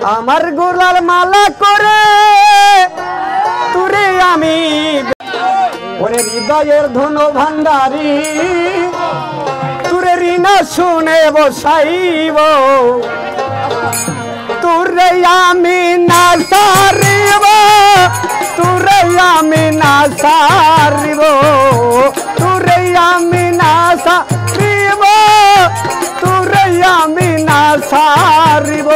আমার গোলার মালা করে তোরে আমি ওরে হৃদয়ের ধন ভান্ডারি তোরে ঋণা শুনে বসাইব তোরে আমি না সারিব তোরে আমি না সারিব তোরে আমি না সারিব তোরে আমি না সারিব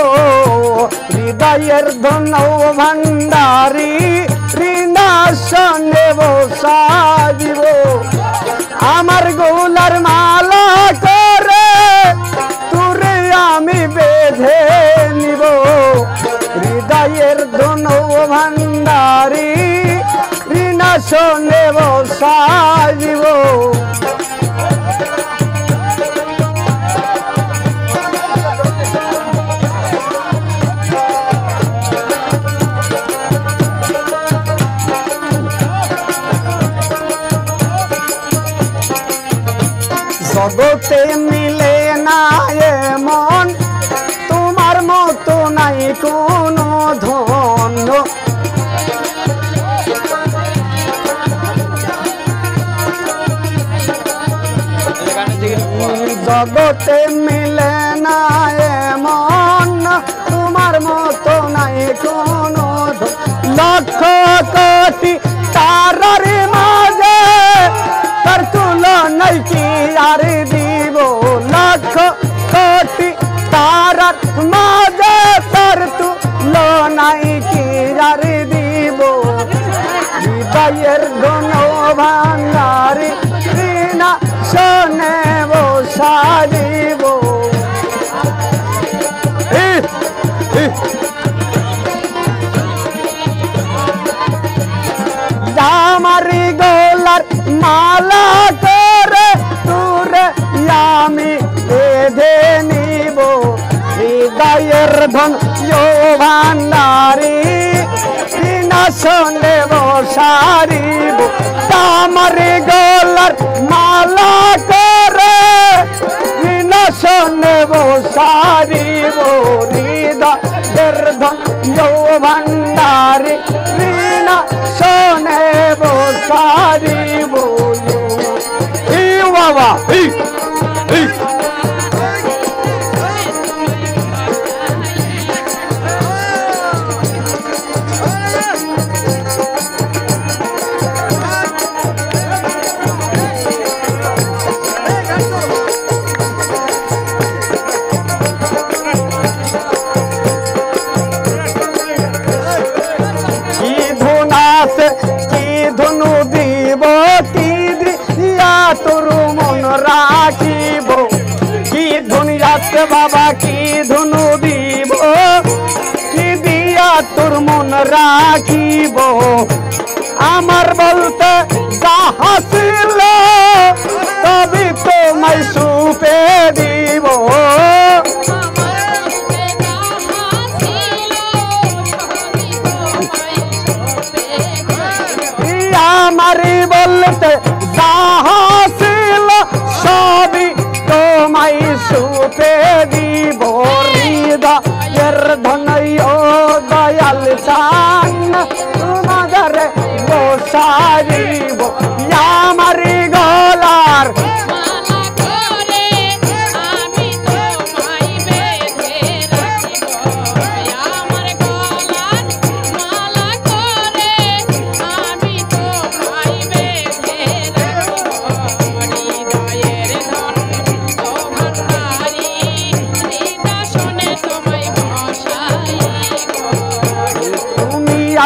হৃদয়ের ধন ভান্ডারি ঋণা শুনে বসাইব আমার গোলার মালা করে তোরে আমি বেঁধে নিব হৃদয়ের ধন ভান্ডারি ঋণা শুনে বসাইব জগতে মিলে না এমন তোমার মতো নাই কোনো ধন জগতে মিলে না এমন তোমার মতো নাই কোনো ধন লক্ষ কোটি তারার মাঝে তার তুলনাই কি আর দিব লক্ষ কোটি তারার মাঝে তার তুলনাই কি আর দিব হৃদয়ের ধন ভান্ডারি ঋণা শুনে বসাইব আমারি গোলার মালা করে তোরে আমি বেঁধে নিব হৃদয়ের ধন ভান্ডারি ঋণা শুনে বসাইব আমারি গোলার মালা করে ঋণা শুনে বসাইব হৃদয়ের ধন ভান্ডারি ঋণা শুনে বসাইব বাবা কি ধনু দিব কি দিয়া তোর মন রাখিব কি ধুনিয়াতে বাবা কি ধনু দিব কি দিয়া তোর মন রাখিব আমার বলতে যাহা ছিল তবে তোমায় সুপে দিব আমারি বলতে যাহা ছিল সবই তোমায় সুপে দিব হৃদয়ের ধনই ও দয়াল চান তোমাদের বসাইব আমারি গলার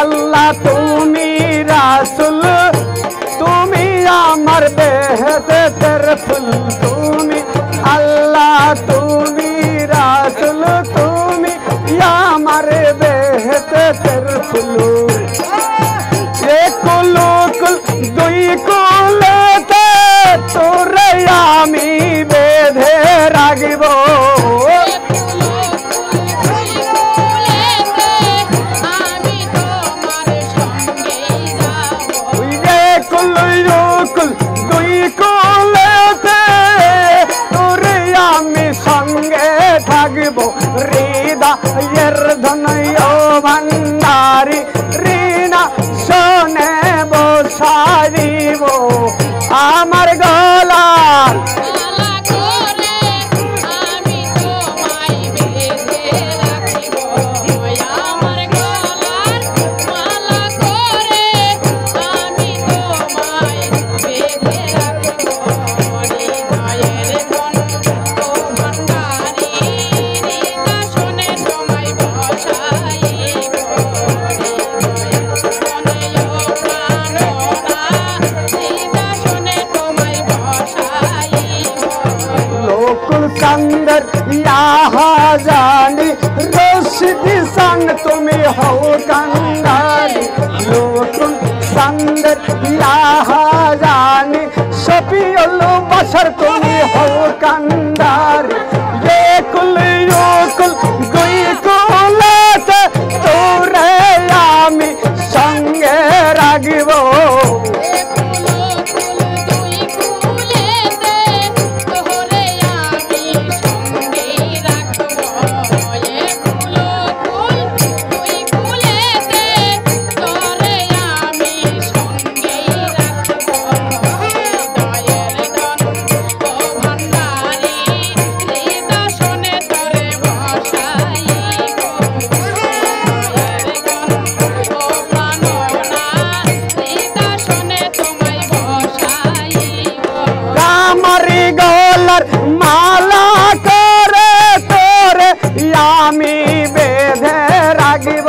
আল্লাহ তুমি রাসূল তুমি আমার বেহেশতের ফুল তুমি আল্লাহ তুমি রাসূল তুমি আমার বেহেশতের ফুল কুল কুল দুই কুলতে তোরে আমি বেঁধে রাখিব দুই কুলতে এর ধনয় ভান্ডারি ঋণা শোনে বসাইব আমার গলা कंदर यहाँ जानी रोशनी संग तुम्हें हो कंगारी लोकुल संदर यहाँ जानी शफीउल बशर तुम्हें हो कंगारी ये कुल यो कुल गुई कुलते तोरे आमी संगे रागिबो माला करे तोरे यामी बेधे रागिब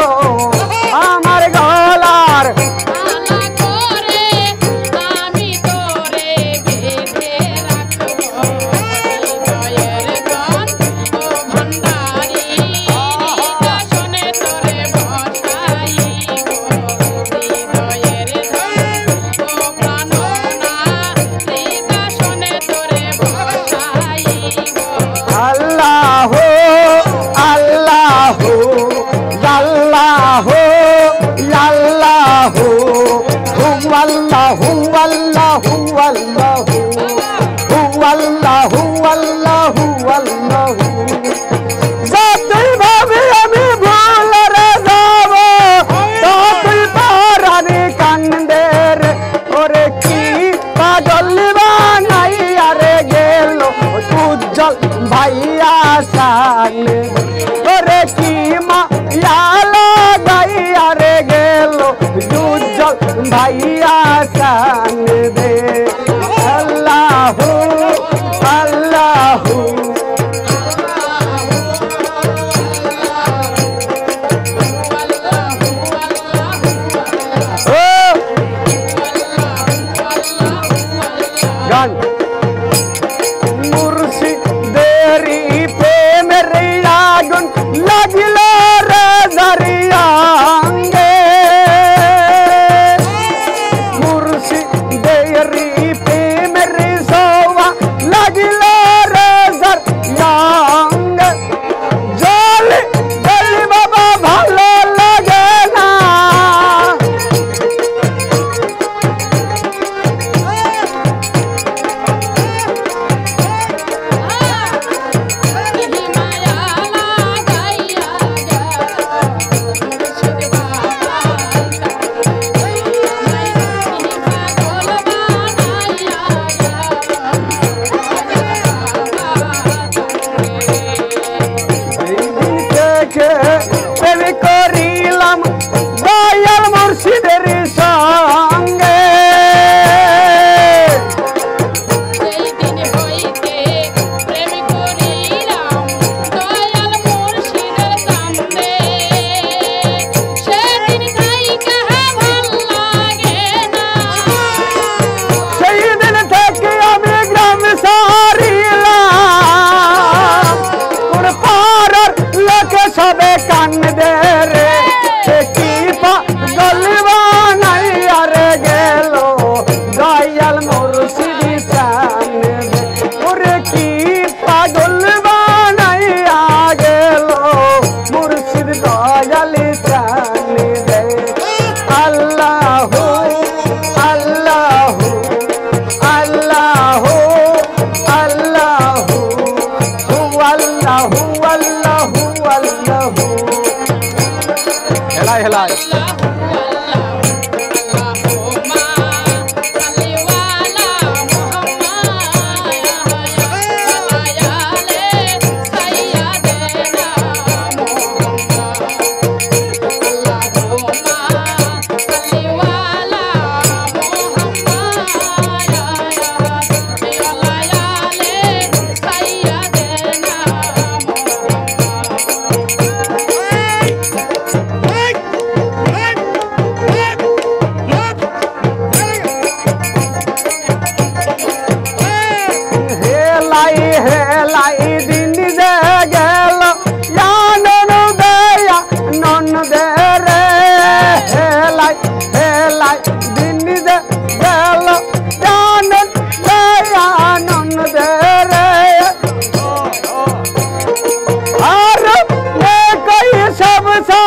আমার গলার মালা করে আমি তোরে বেঁধে রাখব হৃদয়ের গান ও ভান্ডারি দাসনে তোরে বসাইব হৃদয়ের গান ও প্রাণনা দাসনে তোরে अल्लाह अल्लाह अल्लाह अल्लाह हुवल्लाह हुवल्लाह हुवल्लाह हुवल्लाह हुवल्लाह हुवल्लाह जाते भाभी আমি ভুলে যাব তুই পারানি কান্দে রে ওরে কি পাগল বানাইয়া রে গেল উজ্জ্বল ভাইয়া সান ওরে কি মায়া লাগাইয়া রে গেল উজ্জ্বল ভাইয়া সান দে আল্লাহ আল্লাহ গান मुर्शिदेरी प्रेमेर आगुन লাগিল রে দরিয়াঙ্গে मुर्शिदेरी प्रेमेर সোয়া লাগিল রে দরিয়াঙ্গে জলে জলে বাবা ভালো লাগে না সবে কান্দে রে কি পাগলবা নাই আর গেল দয়াল মুর্শিদি চান ওরে কি পাগলবা নাই আ গেল মুর্শিদ দয়াল চান দে আল্লাহ আল্লাহ আল্লাহ আল্লাহ আল্লাহ আল্লাহ हेलाई हेलाई सब